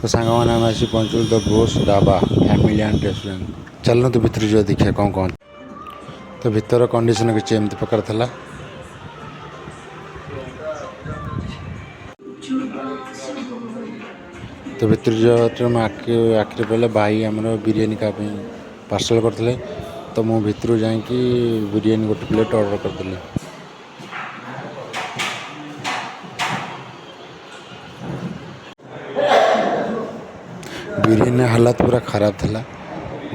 तो सांग मैंने आम आसी पहुँचल the Bose dhaba family and restaurant. चलना तो भितर जो देखिए कौन कौन तो भितर कंडीशन किसी एमती प्रकार था। तो भितर जो आखिरी पहले भाई आमर बिरीयानी का पार्सल करते तो मु भितर जाकि बिरीयानी गोटे प्लेट ऑर्डर करदेली। बिरीयानी हालत पूरा खराब था।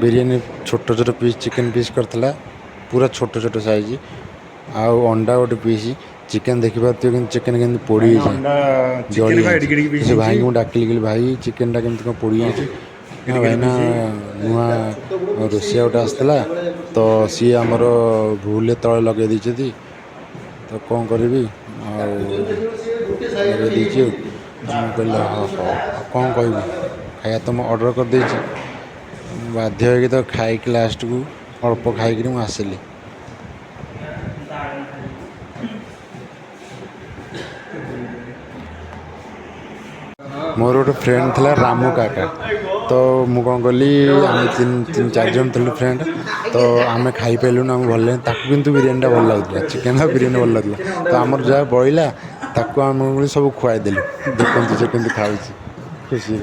बिरीयानी छोट छोट पीस चिकेन पीस करता पूरा छोट छोट साइज आउ अंडा गोटे पीस चिकेन देखिपे कि चिकेन के पोड़ी जली भाई को डाकिली भाई चिकेनटा केमती कौन पोड़ी ना भाई ना नुआ रोषिया गोटे आसला तो सी आमर भूल तले लगे देती तो कौन करी कहला हाँ हाँ कौन कह खाया तो मुझे ऑर्डर कर देछि बाध्य हो तो खाई लास्ट को अल्प खाई आसिली। मोर गोटे फ्रेंड था रामू काका तो मु कौन कली आम तीन चार जन थी फ्रेंड तो आम खाई पारूँ आम भल लगे किंतु बिरीयानी भल लगुला चिकेन बिरीयानी भल लगुला तो आमर जहाँ बइला आम सब खुआई देलु देखते से केमती खाऊँ खुशी।